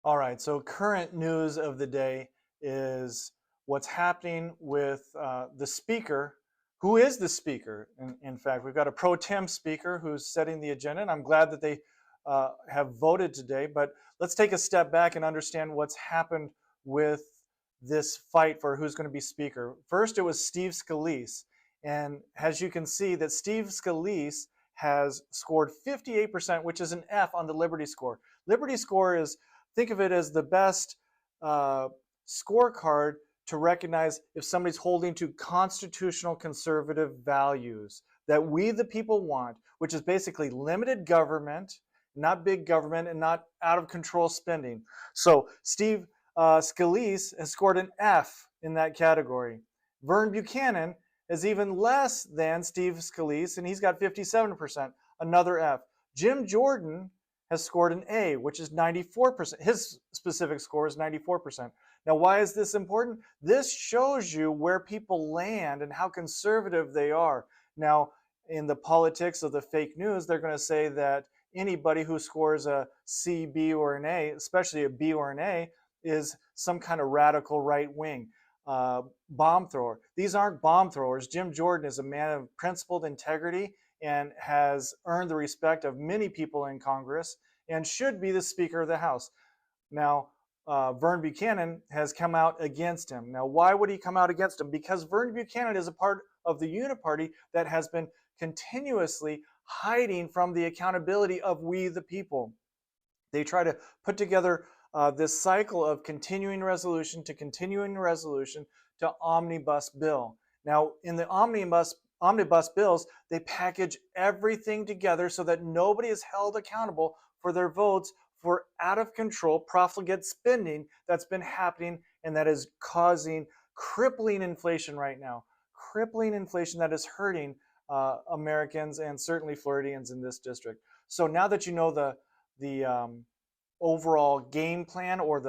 All right, so current news of the day is what's happening with the speaker. Who is the speaker? In fact, we've got a pro tem speaker who's setting the agenda, and I'm glad that they have voted today. But let's take a step back and understand what's happened with this fight for who's going to be speaker. First, it was Steve Scalise, and as you can see, that Steve Scalise has scored 58%, which is an F on the Liberty score. Liberty score is, think of it as the best uh, scorecard to recognize if somebody's holding to constitutional conservative values that we the people want, which is basically limited government, not big government, and not out of control spending. So Steve Scalise has scored an F in that category. Vern Buchanan is even less than Steve Scalise, and he's got 57%, another F. Jim Jordan has scored an A, which is 94%. His specific score is 94%. Now, why is this important? This shows you where people land and how conservative they are. Now, in the politics of the fake news, they're going to say that anybody who scores a C, B, or an A, especially a B or an A, is some kind of radical right wing bomb thrower. These aren't bomb throwers. Jim Jordan is a man of principled integrity and has earned the respect of many people in Congress and should be the Speaker of the House. Now, Vern Buchanan has come out against him. Now, why would he come out against him? Because Vern Buchanan is a part of the Uniparty that has been continuously hiding from the accountability of we the people. They try to put together this cycle of continuing resolution to continuing resolution to omnibus bill. Now, in the omnibus bills, they package everything together so that nobody is held accountable for their votes for out of control profligate spending that's been happening and that is causing crippling inflation right now. Crippling inflation that is hurting Americans and certainly Floridians in this district. So now that you know the overall game plan or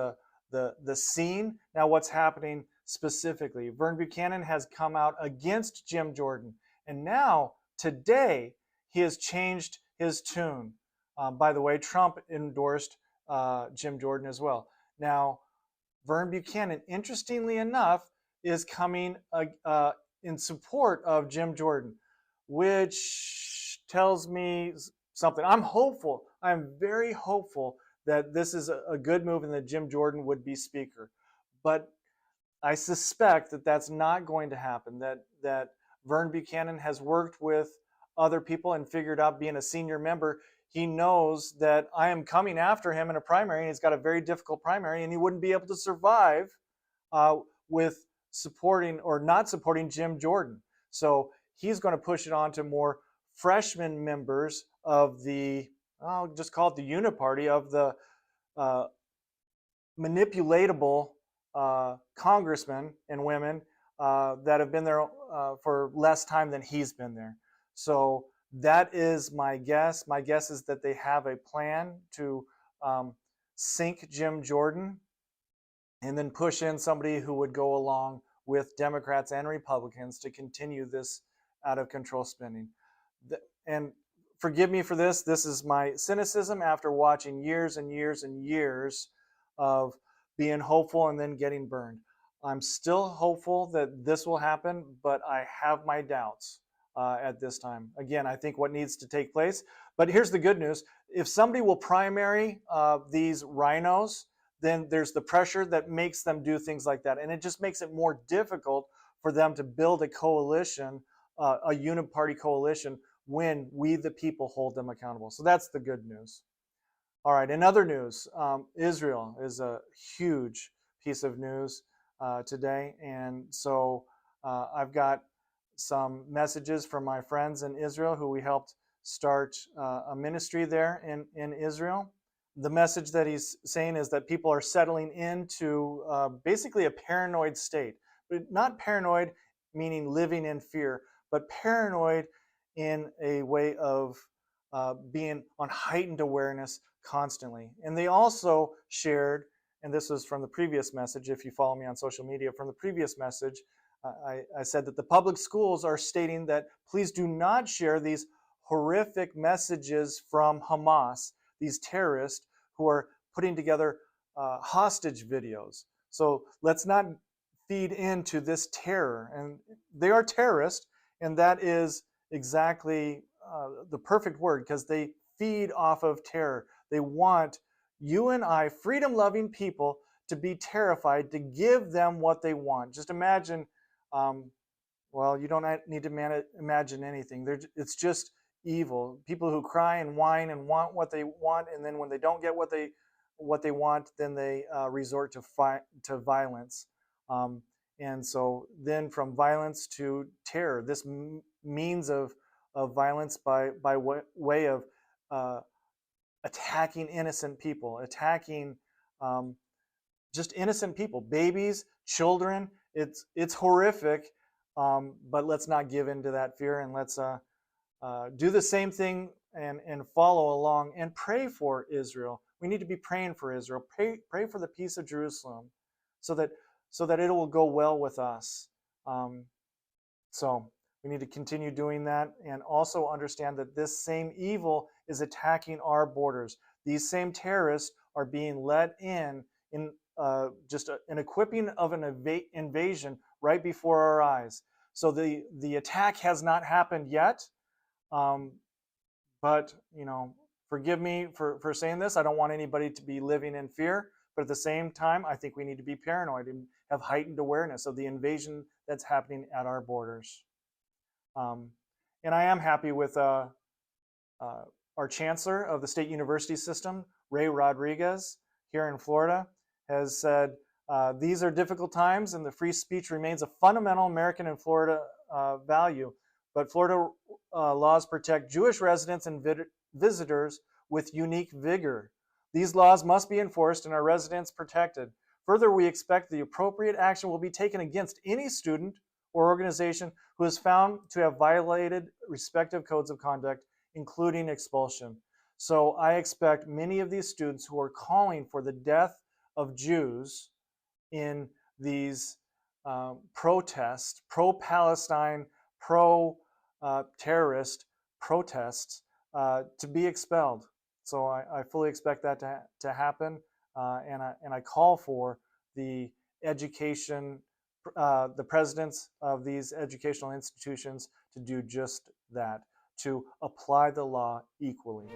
the scene, now what's happening specifically? Vern Buchanan has come out against Jim Jordan, and now today he has changed his tune. By the way, Trump endorsed Jim Jordan as well. Now, Vern Buchanan, interestingly enough, is coming in support of Jim Jordan, which tells me something. I'm hopeful. I'm very hopeful that this is a good move and that Jim Jordan would be speaker. But I suspect that that's not going to happen, that Vern Buchanan has worked with other people and figured out, being a senior member, he knows that I am coming after him in a primary, and he's got a very difficult primary, and he wouldn't be able to survive with supporting or not supporting Jim Jordan. So he's going to push it on to more freshman members of the, I'll just call it the Uniparty, of the manipulatable congressmen and women that have been there for less time than he's been there. So that is my guess. My guess is that they have a plan to sink Jim Jordan and then push in somebody who would go along with Democrats and Republicans to continue this out of control spending. And forgive me for this. This is my cynicism after watching years and years and years of being hopeful and then getting burned. I'm still hopeful that this will happen, but I have my doubts at this time. Again, I think what needs to take place. But here's the good news. If somebody will primary these rhinos, then there's the pressure that makes them do things like that. And it just makes it more difficult for them to build a coalition, a uniparty coalition, when we the people hold them accountable. So that's the good news. All right, in other news, Israel is a huge piece of news today. And so I've got some messages from my friends in Israel who we helped start a ministry there in Israel. The message that he's saying is that people are settling into basically a paranoid state, but not paranoid meaning living in fear, but paranoid in a way of being on heightened awareness constantly. And they also shared, and this was from the previous message, if you follow me on social media, from the previous message, I said that the public schools are stating that please do not share these horrific messages from Hamas, these terrorists who are putting together hostage videos. So let's not feed into this terror. And they are terrorists, and that is exactly the perfect word, because they feed off of terror. They want you and I, freedom loving people, to be terrified, to give them what they want. Just imagine, well, you don't need to imagine anything. It's just evil. People who cry and whine and want what they want, and then when they don't get what they want, then they resort to violence. Um, and so then from violence to terror, this means of violence by way of uh, attacking innocent people, attacking um, just innocent people, babies, children. It's horrific, but let's not give in to that fear, and let's do the same thing and follow along and pray for Israel. We need to be praying for Israel. Pray for the peace of Jerusalem, so that it will go well with us. Um, so we need to continue doing that, and also understand that this same evil is attacking our borders. These same terrorists are being let in just an equipping of an invasion right before our eyes. So the attack has not happened yet, um, but forgive me for saying this. I don't want anybody to be living in fear, but at the same time, I think we need to be paranoid and have heightened awareness of the invasion that's happening at our borders. And I am happy with our chancellor of the state university system, Ray Rodriguez, here in Florida, has said, these are difficult times and the free speech remains a fundamental American and Florida value, but Florida laws protect Jewish residents and visitors with unique vigor. These laws must be enforced and our residents protected. Further, we expect the appropriate action will be taken against any student or organization who is found to have violated respective codes of conduct, including expulsion. So I expect many of these students who are calling for the death of Jews in these protests, pro-Palestine, pro-terrorist protests, to be expelled. So I fully expect that to happen, and I call for the education, the presidents of these educational institutions to do just that, to apply the law equally.